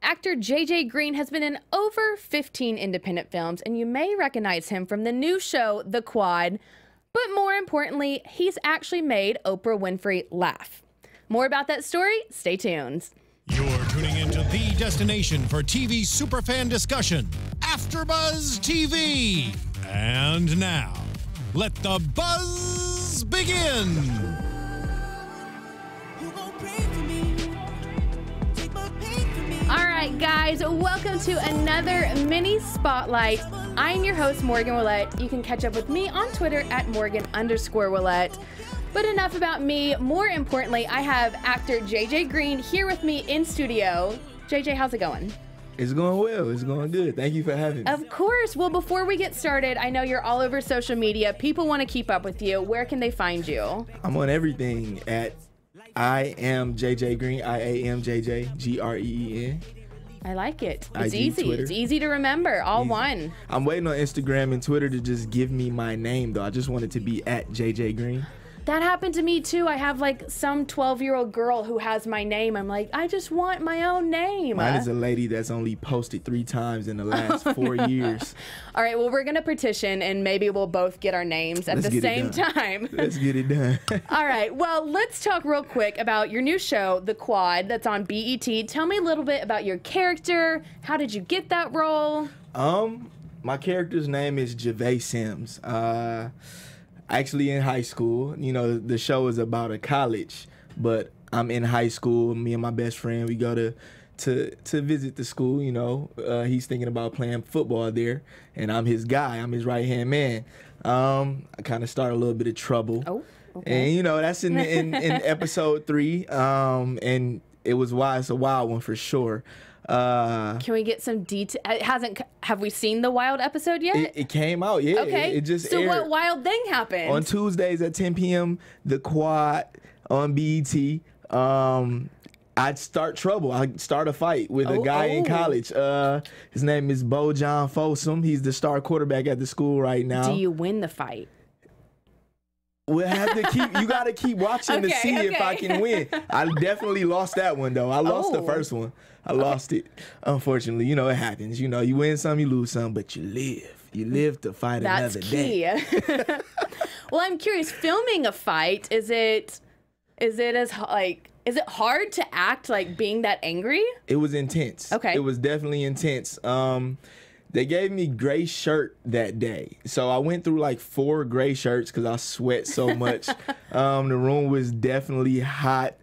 Actor J.J. Green has been in over 15 independent films, and you may recognize him from the new show, The Quad. But more importantly, he's actually made Oprah Winfrey laugh. More about that story? Stay tuned. You're tuning into the destination for TV superfan discussion, AfterBuzz TV. And now, let the buzz begin. All right, guys, welcome to another mini spotlight. I'm your host, Morgan Willett. You can catch up with me on Twitter at Morgan_Willett. But enough about me. More importantly, I have actor J.J. Green here with me in studio. JJ, how's it going? It's going well. It's going good. Thank you for having me. Of course. Well, before we get started, I know you're all over social media. People want to keep up with you. Where can they find you? I'm on everything at I am JJ Green, IAMJJ, GREEN. I like it. It's IG, easy. Twitter. It's easy to remember. All Easy. one. I'm waiting on Instagram and Twitter to just give me my name, though. I just want it to be at JJ Green. That happened to me too. I have like some 12-year-old girl who has my name. I'm like, I just want my own name. Mine is a lady that's only posted 3 times in the last 4 years. All right, well, we're going to petition and maybe we'll both get our names at the same time. Let's get it done. All right, well, let's talk real quick about your new show, The Quad, that's on BET. Tell me a little bit about your character. How did you get that role? My character's name is Javay Sims. Actually in high school. You know, the show is about a college, but I'm in high school. Me and my best friend, we go to visit the school. You know, he's thinking about playing football there, and I'm his guy. I'm his right-hand man. I kind of start a little bit of trouble. Oh, okay. And, you know, that's in episode 3, and it was wild. It's a wild one for sure. Can we get some detail? Have we seen the wild episode yet? It came out, yeah. Okay. It just so aired. What wild thing happened? On Tuesdays at 10 p.m., The Quad on BET. I'd start trouble. I'd start a fight with a guy in college. His name is Bojan Fossum. He's the star quarterback at the school right now. Do you win the fight? We'll have to keep. You got to keep watching to see if I can win. I definitely lost that one though. I lost the first one. I lost it. Unfortunately, you know it happens. You know, you win some, you lose some, but you live. You live to fight another day. That's key. Well, I'm curious. Filming a fight, is it hard to act like being that angry? It was intense. Okay. It was definitely intense. They gave me gray shirt that day. So I went through like 4 gray shirts because I sweat so much. The room was definitely hot.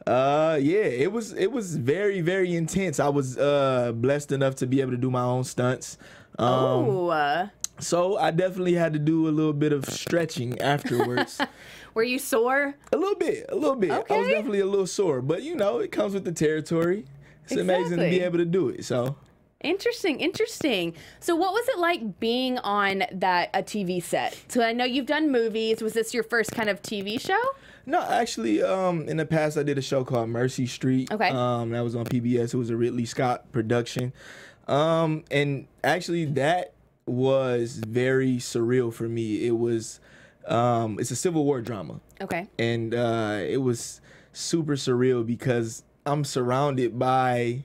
Yeah, it was very, very intense. I was blessed enough to be able to do my own stunts. So I definitely had to do a little bit of stretching afterwards. Were you sore? A little bit. Okay. I was definitely a little sore, but you know, it comes with the territory. It's amazing to be able to do it, so. Interesting. So what was it like being on a TV set? So I know you've done movies. Was this your first kind of TV show? No, actually, in the past I did a show called Mercy Street. Okay. That was on PBS. It was a Ridley Scott production. And actually that was very surreal for me. It was, it's a Civil War drama. Okay. And it was super surreal because I'm surrounded by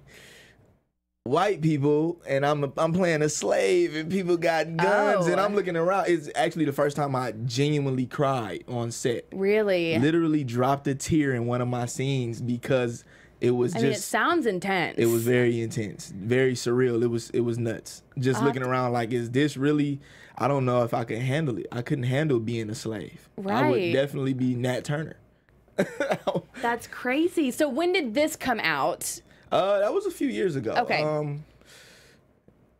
white people and I'm playing a slave and people got guns and I'm looking around. It's actually the first time I genuinely cried on set. Really? Literally dropped a tear in one of my scenes because it was it sounds intense. It was very intense, very surreal. It was nuts. Just looking around like, is this really? I don't know if I could handle it. I couldn't handle being a slave. Right. I would definitely be Nat Turner. That's crazy. So when did this come out? That was a few years ago. Okay.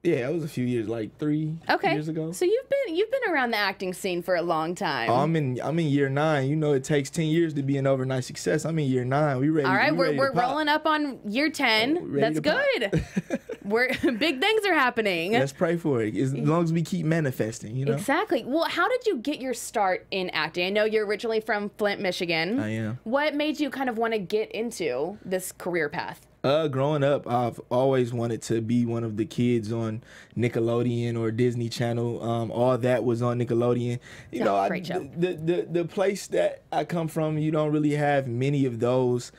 Yeah, it was a few years, like 3 years ago. So you've been around the acting scene for a long time. Oh, I'm in year 9. You know, it takes 10 years to be an overnight success. I'm in year 9. We ready. All right, we're rolling up on year 10. That's good. Big things are happening. Let's pray for it. As long as we keep manifesting, you know. Exactly. Well, how did you get your start in acting? I know you're originally from Flint, Michigan. I am. What made you kind of want to get into this career path? Growing up, I've always wanted to be one of the kids on Nickelodeon or Disney Channel. All that was on Nickelodeon. You know, the place that I come from, you don't really have many of those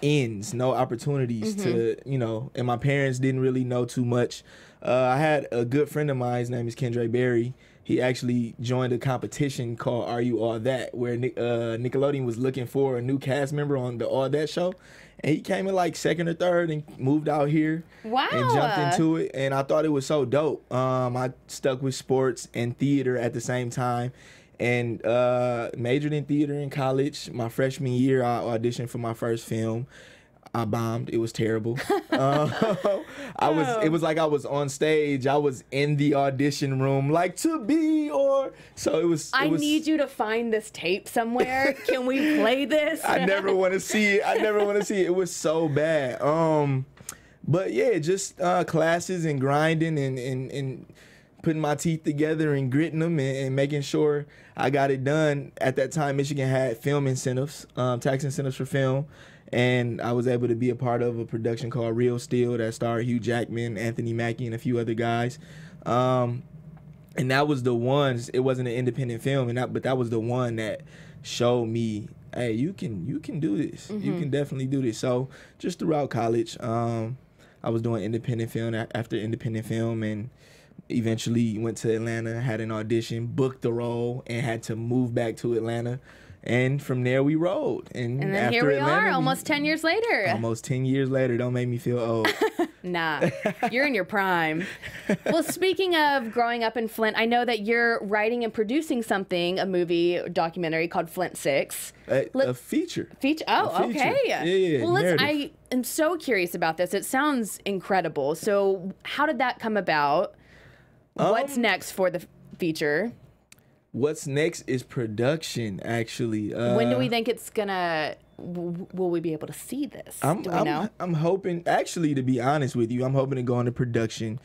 ends, no opportunities to, you know, and my parents didn't really know too much. I had a good friend of mine, his name is Kendra Berry. He actually joined a competition called Are You All That, where Nickelodeon was looking for a new cast member on the All That show. And he came in like second or third and moved out here. Wow. And jumped into it. And I thought it was so dope. I stuck with sports and theater at the same time. And majored in theater in college. My freshman year, I auditioned for my first film. I bombed. It was terrible. It was like I was on stage. I was in the audition room, like to be or so. It was. I need you to find this tape somewhere. Can we play this? I never want to see it. I never want to see it. It was so bad. But yeah, just classes and grinding and putting my teeth together and gritting them and making sure I got it done. At that time, Michigan had film incentives, tax incentives for film. And I was able to be a part of a production called Real Steel that starred Hugh Jackman, Anthony Mackie, and a few other guys. And that was the one. It wasn't an independent film, but that was the one that showed me, hey, you can do this. You can definitely do this. So just throughout college, I was doing independent film after independent film, and eventually went to Atlanta, had an audition, booked the role, and had to move back to Atlanta. And from there we rolled. And then after here we Atlanta, are, almost 10 years later. Almost 10 years later. Don't make me feel old. Nah, you're in your prime. Well, speaking of growing up in Flint, I know that you're writing and producing something, a movie documentary called Flint 6. A feature. Feature? Oh, okay. Yeah. Well, I am so curious about this. It sounds incredible. So how did that come about? What's next for the feature? What's next is production, actually. When do we think it's gonna? Will we be able to see this? Do we know? I'm hoping, actually, to be honest with you, I'm hoping to go into production,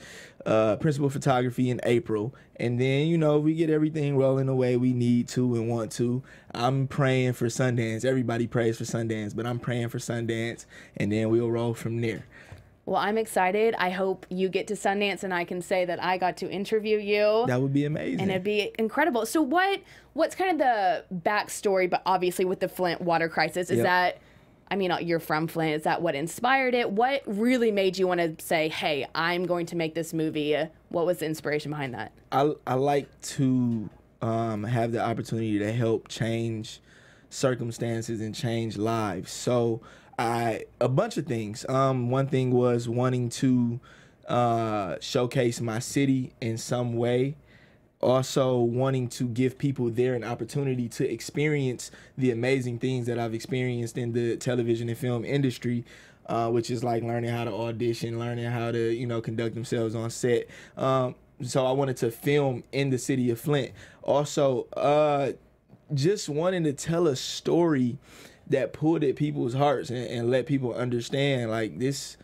principal photography in April, and then we get everything rolling the way we need to and want to. I'm praying for Sundance. Everybody prays for Sundance, but I'm praying for Sundance, and then we'll roll from there. Well, I'm excited. I hope you get to Sundance and I can say that I got to interview you. That would be amazing. And it'd be incredible. So what's kind of the backstory, but obviously with the Flint water crisis, is that, I mean, you're from Flint. Is that what inspired it? What really made you want to say, hey, I'm going to make this movie? What was the inspiration behind that? I like to have the opportunity to help change circumstances and change lives. So a bunch of things. One thing was wanting to showcase my city in some way. Also wanting to give people there an opportunity to experience the amazing things that I've experienced in the television and film industry, which is like learning how to audition, learning how to, conduct themselves on set. So I wanted to film in the city of Flint. Also, just wanting to tell a story that pulled at people's hearts and let people understand, like, this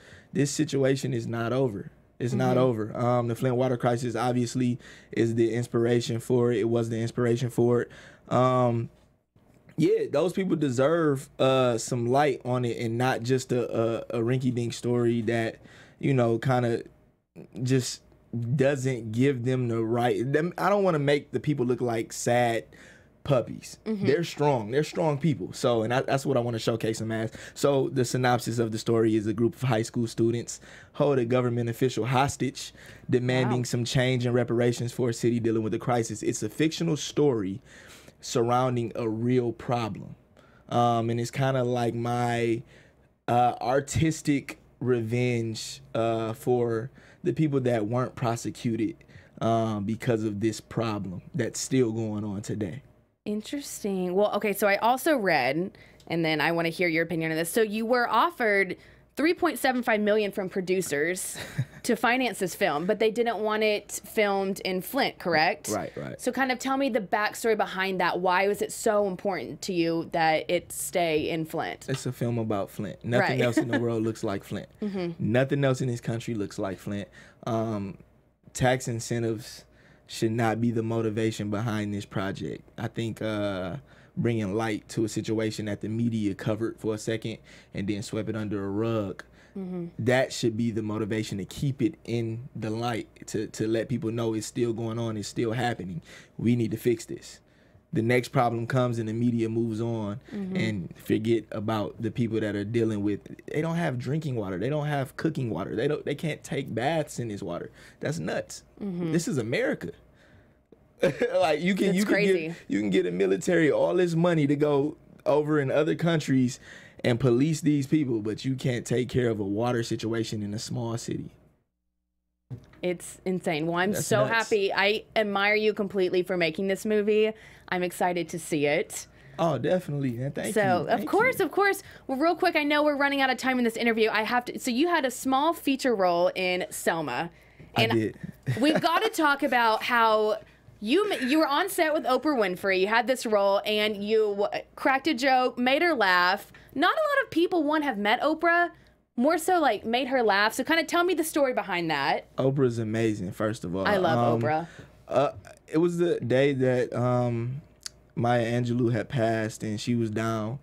situation is not over. It's not over. The Flint water crisis obviously is the inspiration for it. It was the inspiration for it. Yeah, those people deserve some light on it and not just a rinky-dink story that, kind of just doesn't give them the right. I don't want to make the people look like sad puppies. They're strong. They're strong people. So, and that's what I want to showcase them as. So the synopsis of the story is a group of high school students hold a government official hostage, demanding some change and reparations for a city dealing with a crisis. It's a fictional story surrounding a real problem. And it's kind of like my artistic revenge for the people that weren't prosecuted because of this problem that's still going on today. Interesting. Well, okay, so I also read, and then I want to hear your opinion on this. So you were offered $3.75 million from producers to finance this film, but they didn't want it filmed in Flint, correct? Right. So kind of tell me the backstory behind that. Why was it so important to you that it stay in Flint? It's a film about Flint. Nothing else in the world looks like Flint. Nothing else in this country looks like Flint. Tax incentives should not be the motivation behind this project. I think bringing light to a situation that the media covered for a second and then swept it under a rug, that should be the motivation to keep it in the light, to let people know it's still going on, it's still happening. We need to fix this. the next problem comes and the media moves on and forget about the people that are dealing with. They don't have drinking water. They don't have cooking water. They can't take baths in this water. That's nuts. This is America. Like you can get a military all this money to go over in other countries and police these people, but you can't take care of a water situation in a small city. It's insane. Well, I'm so happy. I admire you completely for making this movie. I'm excited to see it. Oh, definitely. Thank you. So, of course. Well, real quick, I know we're running out of time in this interview. I have to. So, you had a small feature role in Selma. And I did. We've got to talk about how you were on set with Oprah Winfrey. You had this role, and you cracked a joke, made her laugh. Not a lot of people, one, have met Oprah. More so, like, made her laugh. So kind of tell me the story behind that. Oprah's amazing, first of all. I love Oprah. It was the day that Maya Angelou had passed, and she was down.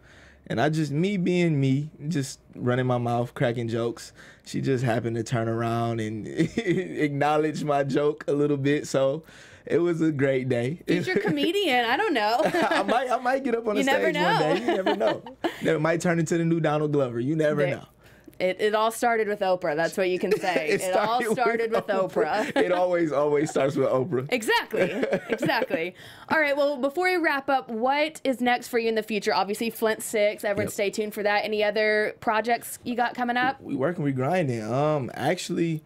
And me being me, just running my mouth, cracking jokes, she just happened to turn around and acknowledge my joke a little bit. So it was a great day. Future comedian, I don't know. I might get up on the stage one day. You never know. It might turn into the new Donald Glover. You never know. It all started with Oprah. That's what you can say. It all started with Oprah. It always starts with Oprah. Exactly. All right, well, before we wrap up, what is next for you in the future? Obviously, Flint 6. Everyone stay tuned for that. Any other projects you got coming up? We working, we grinding. Actually,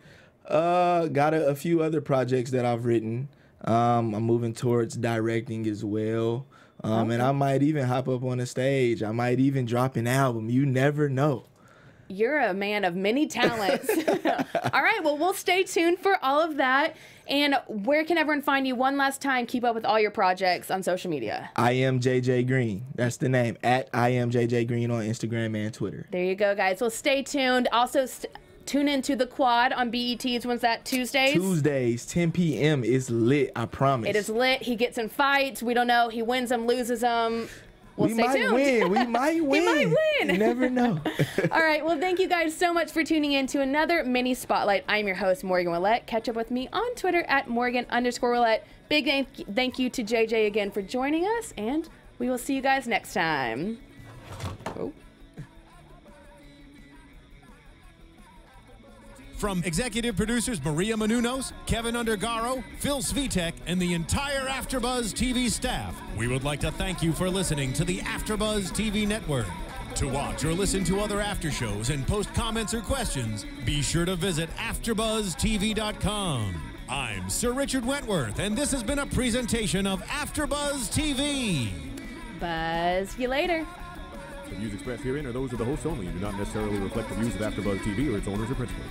got a few other projects that I've written. I'm moving towards directing as well. And I might even hop up on a stage. I might even drop an album. You never know. You're a man of many talents. All right, well, we'll stay tuned for all of that. And where can everyone find you one last time? Keep up with all your projects on social media. I am JJ Green. That's the name. @ I am JJ Green on Instagram and Twitter. There you go, guys. Well, stay tuned. Also, tune into The Quad on BET's. When's that? Tuesdays? Tuesdays, 10 p.m. is lit, I promise. It is lit. He gets in fights. We don't know. He wins them, loses them. We might win. We might win. He might win. You never know. All right. Well, thank you guys so much for tuning in to another mini spotlight. I'm your host, Morgan Willett. Catch up with me on Twitter @ Morgan_Willett. Big thank you to JJ again for joining us, and we will see you guys next time. Oh. From executive producers Maria Menounos, Keven Undergaro, Phil Svitek, and the entire AfterBuzz TV staff, we would like to thank you for listening to the AfterBuzz TV network. To watch or listen to other after shows and post comments or questions, be sure to visit AfterBuzzTV.com. I'm Sir Richard Wentworth, and this has been a presentation of AfterBuzz TV. Buzz you later. The views expressed herein are those of the hosts only and do not necessarily reflect the views of AfterBuzz TV or its owners or principals.